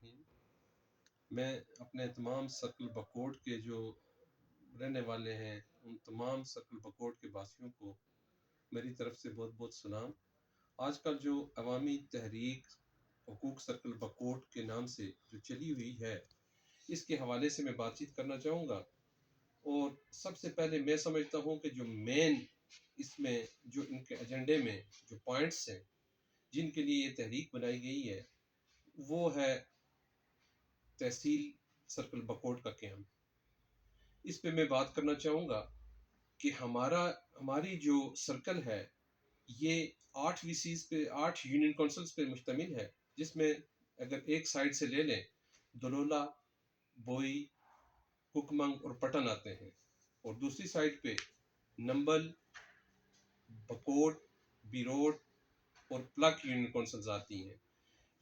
الرحیم۔ میں اپنے تمام سرکل بکوٹ کے جو رہنے والے ہیں ان تمام سرکل بکوٹ کے باسیوں کو میری طرف سے بہت بہت سلام۔ آج کل جو عوامی تحریک حقوق سرکل بکوٹ کے نام سے جو چلی ہوئی ہے اس کے حوالے سے میں بات چیت کرنا چاہوں گا، اور سب سے پہلے میں سمجھتا ہوں کہ جو مین اس میں جو ان کے ایجنڈے میں جو پوائنٹس ہیں جن کے لیے یہ تحریک بنائی گئی ہے وہ ہے تحصیل سرکل بکوٹ کا قیام۔ اس پہ میں بات کرنا چاہوں گا کہ ہماری جو سرکل ہے یہ 8 ویسیز پہ 8 یونین کونسلز پہ مشتمل ہے، جس میں اگر ایک سائڈ سے لے لیں دلولا، بوئی، ککمنگ اور پٹن آتے ہیں، اور دوسری سائڈ پہ نمبل، بکوٹ، بیروٹ اور پلک یونین کونسلز آتی ہیں۔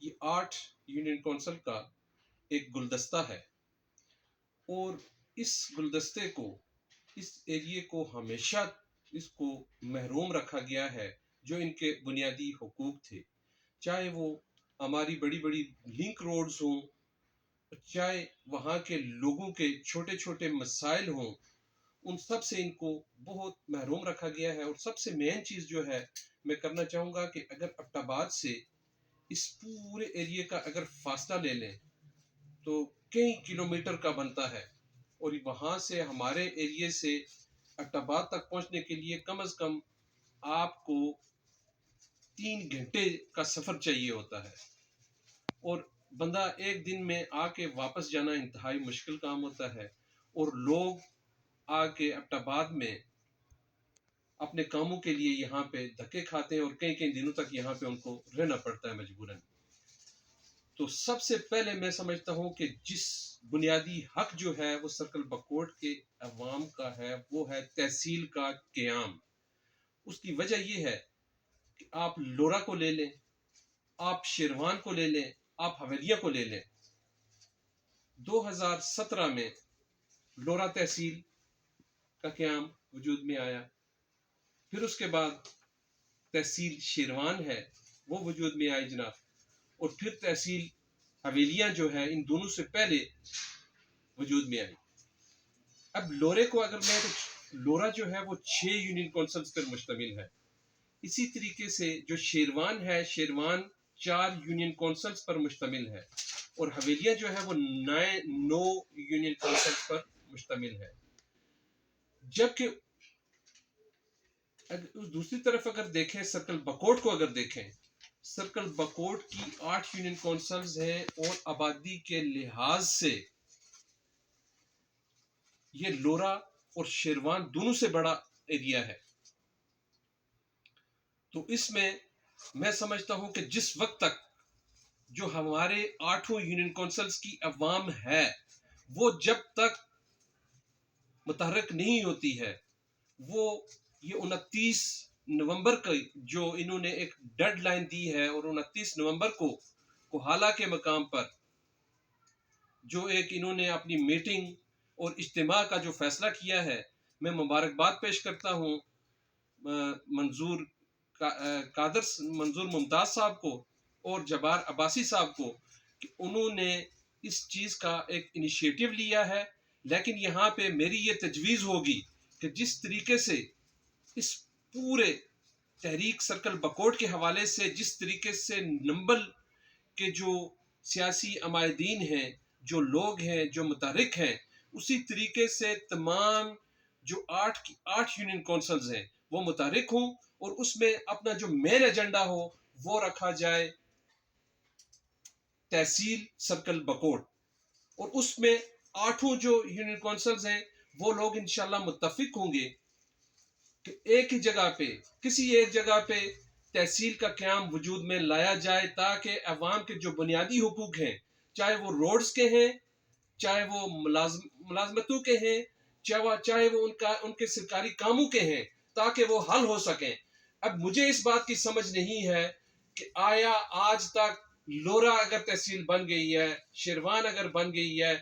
یہ 8 یونین کونسل کا ایک گلدستہ ہے، اور اس گلدستے کو اس ایریے کو ہمیشہ اس کو محروم رکھا گیا ہے جو ان کے بنیادی حقوق تھے، چاہے وہ ہماری بڑی بڑی لنک روڈز ہوں، چاہے وہاں کے لوگوں کے چھوٹے چھوٹے مسائل ہوں، ان سب سے ان کو بہت محروم رکھا گیا ہے۔ اور سب سے مین چیز جو ہے میں کرنا چاہوں گا کہ اگر ابٹ آباد سے اس پورے ایریے کا اگر فاصلہ لے لیں تو کئی کلومیٹر کا بنتا ہے، اور وہاں سے ہمارے ایریے سے ابٹ آباد تک پہنچنے کے لیے کم از کم آپ کو 3 گھنٹے کا سفر چاہیے ہوتا ہے، اور بندہ ایک دن میں آ کے واپس جانا انتہائی مشکل کام ہوتا ہے، اور لوگ آ کے ابٹ آباد میں اپنے کاموں کے لیے یہاں پہ دھکے کھاتے ہیں، اور کئی کئی دنوں تک یہاں پہ ان کو رہنا پڑتا ہے مجبوراً۔ تو سب سے پہلے میں سمجھتا ہوں کہ جس بنیادی حق جو ہے وہ سرکل بکوٹ کے عوام کا ہے وہ ہے تحصیل کا قیام۔ اس کی وجہ یہ ہے کہ آپ لورا کو لے لیں، آپ شیروان کو لے لیں، آپ حویلیہ کو لے لیں۔ 2017 میں لورا تحصیل کا قیام وجود میں آیا، پھر اس کے بعد تحصیل شیروان ہے وہ وجود میں آئی جناب، اور پھر تحصیل حویلیاں جو ہے ان دونوں سے پہلے وجود میں آئی۔ اب لورے کو اگر میں لورا جو ہے وہ 6 یونین کونسلز پر مشتمل ہے، اسی طریقے سے جو شیروان ہے شیروان 4 یونین کونسلز پر مشتمل ہے، اور حویلیاں جو ہے وہ 9 یونین کونسلز پر مشتمل ہے۔ جبکہ دوسری طرف اگر دیکھیں سرکل بکوٹ کو، اگر دیکھیں سرکل بکوٹ کی 8 یونین کونسلز ہیں، اور آبادی کے لحاظ سے یہ لورا اور شیروان دونوں سے بڑا ایریا ہے۔ تو اس میں سمجھتا ہوں کہ جس وقت تک جو ہمارے 8 یونین کونسلز کی عوام ہے وہ جب تک متحرک نہیں ہوتی ہے، وہ یہ 29 نومبر کا جو انہوں نے ایک ڈیڈ لائن دی ہے، اور 29 نومبر کو کوہالہ کے مقام پر جو ایک انہوں نے اپنی میٹنگ اور اجتماع کا جو فیصلہ کیا ہے، میں مبارکباد پیش کرتا ہوں منظور ممتاز صاحب کو اور جبار عباسی صاحب کو، کہ انہوں نے اس چیز کا ایک انیشیٹو لیا ہے۔ لیکن یہاں پہ میری یہ تجویز ہوگی کہ جس طریقے سے اس پورے تحریک سرکل بکوٹ کے حوالے سے جس طریقے سے نمبل کے جو سیاسی عمائدین ہیں، جو لوگ ہیں، جو متحرک ہیں، اسی طریقے سے تمام جو 8 یونین کونسلز ہیں وہ متحرک ہوں، اور اس میں اپنا جو مین ایجنڈا ہو وہ رکھا جائے تحصیل سرکل بکوٹ، اور اس میں 8 جو یونین کونسلز ہیں وہ لوگ انشاءاللہ متفق ہوں گے کہ ایک ہی جگہ پہ کسی ایک جگہ پہ تحصیل کا قیام وجود میں لایا جائے، تاکہ عوام کے جو بنیادی حقوق ہیں، چاہے وہ روڈز کے ہیں، چاہے وہ ملازمتوں کے ہیں، چاہے وہ ان کے سرکاری کاموں کے ہیں، تاکہ وہ حل ہو سکیں۔ اب مجھے اس بات کی سمجھ نہیں ہے کہ آیا آج تک لورا اگر تحصیل بن گئی ہے، شیروان اگر بن گئی ہے،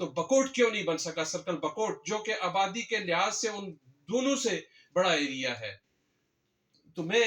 تو بکوٹ کیوں نہیں بن سکا، سرکل بکوٹ جو کہ آبادی کے لحاظ سے ان دونوں سے بڑا ایریا ہے۔ تو میں